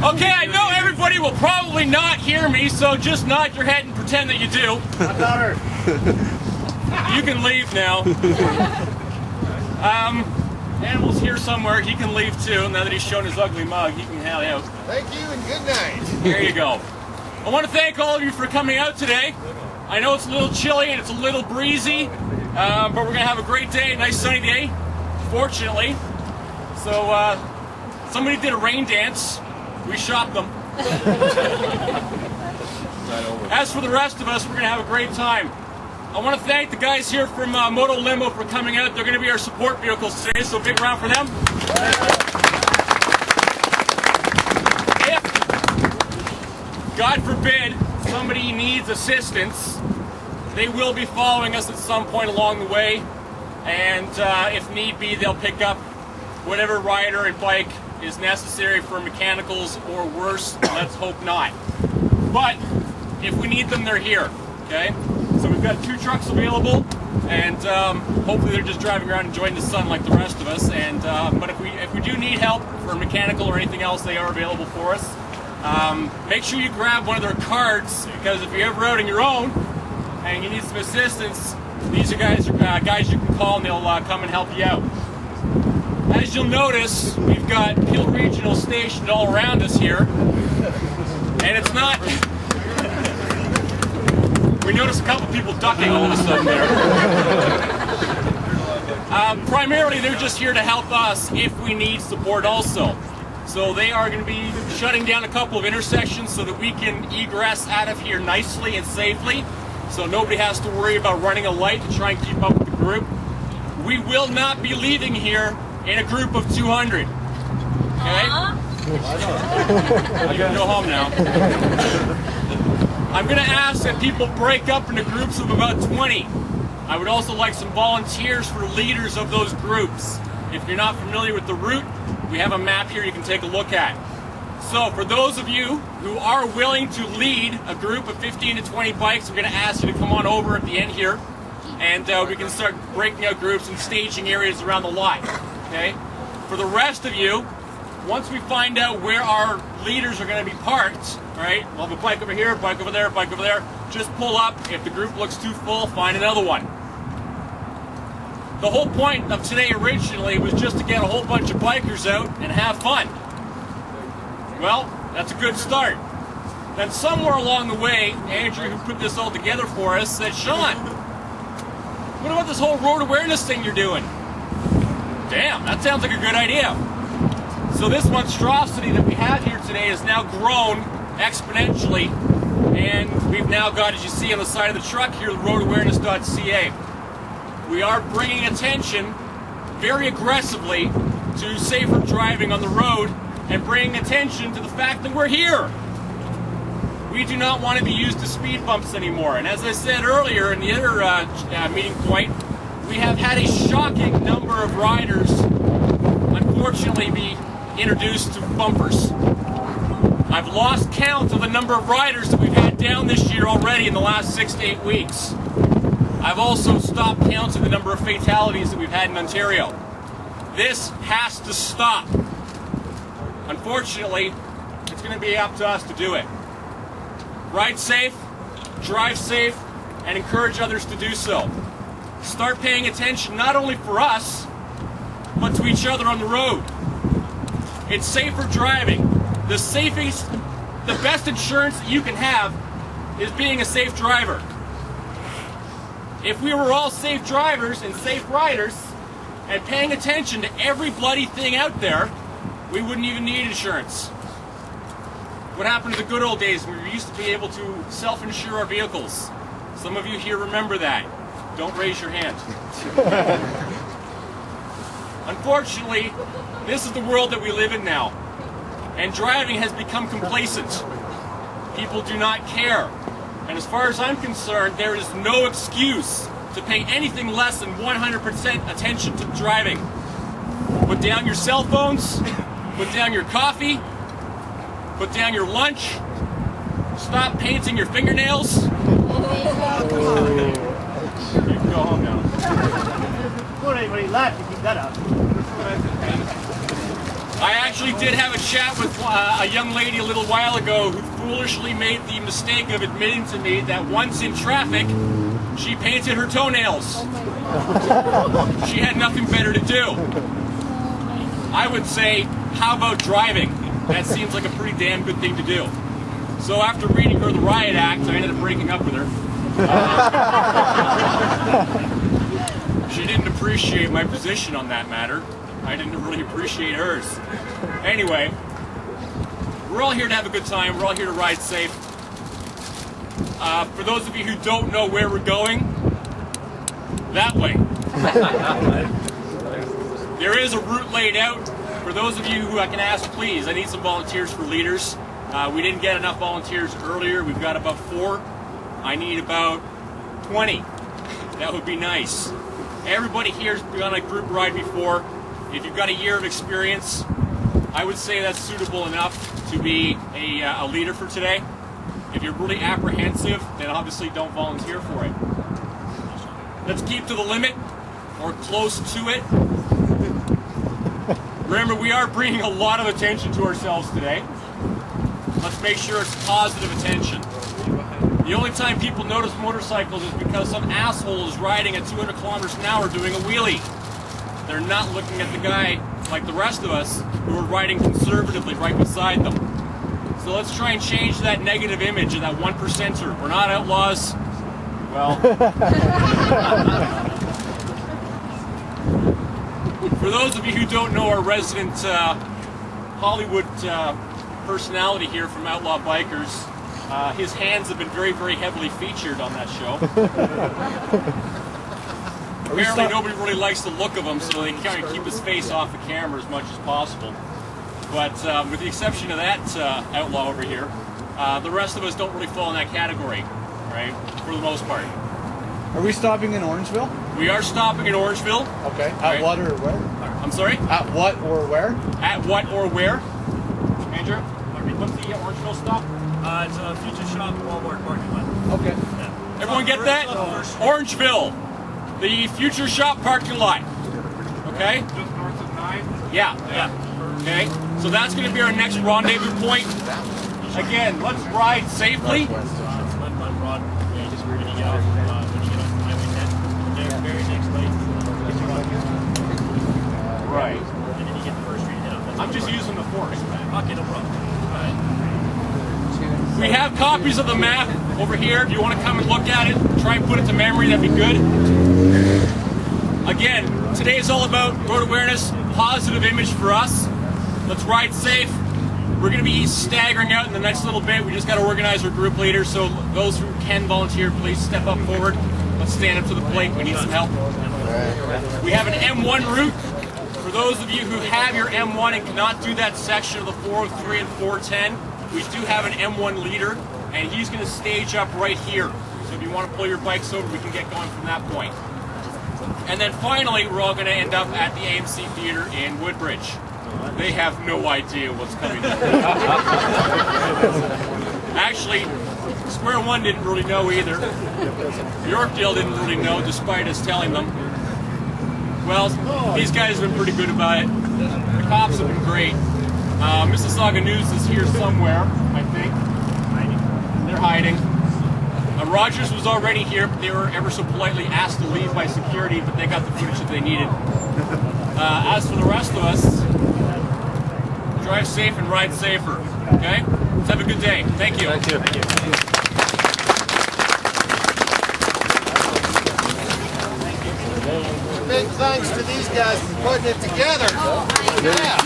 Okay, I know everybody will probably not hear me, so just nod your head and pretend that you do. I got her. You can leave now. Animal's here somewhere. He can leave too. Now that he's shown his ugly mug, he can head out. Thank you and good night. There you go. I want to thank all of you for coming out today. I know it's a little chilly and it's a little breezy, but we're going to have a great day, nice sunny day, fortunately. So somebody did a rain dance. We shot them. As for the rest of us, we're going to have a great time. I want to thank the guys here from Moto Limo for coming out. They're going to be our support vehicles today, so big round for them. If, God forbid, somebody needs assistance, they will be following us at some point along the way, and if need be, they'll pick up whatever rider and bike is necessary for mechanicals, or worse, let's hope not. But if we need them, they're here, okay? So we've got 2 trucks available, and hopefully they're just driving around enjoying the sun like the rest of us. And but if we do need help for mechanical or anything else, they are available for us. Make sure you grab one of their cards, because if you're ever out on your own and you need some assistance, these are guys you can call, and they'll come and help you out. As you'll notice, we've got Peel Regional stationed all around us here, and it's not... We noticed a couple people ducking all of a sudden there. Primarily, they're just here to help us if we need support also. So they are going to be shutting down a couple of intersections so that we can egress out of here nicely and safely, so nobody has to worry about running a light to try and keep up with the group. We will not be leaving here in a group of 200. Okay? I gotta go home now. I'm going to ask that people break up into groups of about 20. I would also like some volunteers for leaders of those groups. If you're not familiar with the route, we have a map here you can take a look at. So for those of you who are willing to lead a group of 15 to 20 bikes, I'm going to ask you to come on over at the end here, and we can start breaking out groups and staging areas around the lot. Okay? For the rest of you, once we find out where our leaders are going to be parked, right? We'll have a bike over here, bike over there, bike over there. Just pull up. If the group looks too full, find another one. The whole point of today originally was just to get a whole bunch of bikers out and have fun. Well, that's a good start. Then somewhere along the way, Andrew, who put this all together for us, said, Sean, what about this whole road awareness thing you're doing? Damn, that sounds like a good idea. So this monstrosity that we have here today has now grown exponentially, and we've now got, as you see on the side of the truck here, roadawareness.ca. We are bringing attention very aggressively to safer driving on the road, and bringing attention to the fact that we're here. We do not want to be used to speed bumps anymore, and as I said earlier in the other meeting point, we have had a shocking number of riders unfortunately be introduced to bumpers. I've lost count of the number of riders that we've had down this year already in the last 6 to 8 weeks. I've also stopped counting the number of fatalities that we've had in Ontario. This has to stop. Unfortunately, it's going to be up to us to do it. Ride safe, drive safe, and encourage others to do so. Start paying attention not only for us, but to each other on the road. It's safer driving. The best insurance that you can have is being a safe driver. If we were all safe drivers and safe riders and paying attention to every bloody thing out there, we wouldn't even need insurance. What happened to the good old days when we used to be able to self-insure our vehicles? Some of you here remember that. Don't raise your hand. Unfortunately, this is the world that we live in now, and driving has become complacent. People do not care, and as far as I'm concerned, there is no excuse to pay anything less than 100% attention to driving. Put down your cell phones, put down your coffee, put down your lunch, stop painting your fingernails. You can go home now. Don't anybody laugh to keep that up. I actually actually did have a chat with a young lady a little while ago who foolishly made the mistake of admitting to me that once in traffic, she painted her toenails. She had nothing better to do. I would say, how about driving? That seems like a pretty damn good thing to do. So after reading her the riot act, I ended up breaking up with her. She didn't appreciate my position on that matter. I didn't really appreciate hers. Anyway, we're all here to have a good time. We're all here to ride safe. For those of you who don't know where we're going, that way. There is a route laid out. For those of you who I can ask, please, I need some volunteers for leaders. We didn't get enough volunteers earlier. We've got about 4. I need about 20. That would be nice. Everybody here's been on a group ride before. If you've got a year of experience, I would say that's suitable enough to be a leader for today. If you're really apprehensive, then obviously don't volunteer for it. Let's keep to the limit, or close to it. Remember, we are bringing a lot of attention to ourselves today. Let's make sure it's positive attention. The only time people notice motorcycles is because some asshole is riding at 200 kilometers an hour doing a wheelie. They're not looking at the guy like the rest of us who are riding conservatively right beside them. So let's try and change that negative image of that 1%er. We're not outlaws. Well, for those of you who don't know our resident Hollywood personality here from Outlaw Bikers, his hands have been very, very heavily featured on that show. Apparently nobody really likes the look of him, so they kind of keep his face off the camera as much as possible. But with the exception of that outlaw over here, the rest of us don't really fall in that category, right? For the most part. Are we stopping in Orangeville? We are stopping in Orangeville. Okay. At what or where? I'm sorry? At what or where? At what or where? Andrew? What's the Orangeville stop? It's a Future Shop Walmart parking lot. Okay. Yeah. Everyone get that? Orangeville. The Future Shop parking lot. Okay? Just north of 9? Yeah. Yeah. Okay? So that's going to be our next rendezvous point. Again, let's ride safely. Left on Broad. Yeah, just when you get off Highway 10. The very next light, gets you on here. Right. And then you get the first street hit up. I'm just using the force. Okay, no problem. All right. We have copies of the map over here. If you want to come and look at it, try and put it to memory, that'd be good. Again, today is all about road awareness, positive image for us. Let's ride safe. We're going to be staggering out in the next little bit. We just got to organize our group leaders, so those who can volunteer, please step up forward. Let's stand up to the plate. We need some help. We have an M1 route. For those of you who have your M1 and cannot do that section of the 403 and 410, we do have an M1 leader, and he's going to stage up right here. So if you want to pull your bikes over, we can get going from that point. And then finally, we're all going to end up at the AMC Theater in Woodbridge. They have no idea what's coming there. Actually, Square One didn't really know either. Yorkdale didn't really know, despite us telling them. Well, these guys have been pretty good about it. The cops have been great. Mississauga News is here somewhere, I think. They're hiding. Rogers was already here, but they were ever so politely asked to leave by security, but they got the footage that they needed. As for the rest of us, drive safe and ride safer, okay? Let's have a good day. Thank you. Thank you. Thank you. Big thanks to these guys for putting it together. Yeah.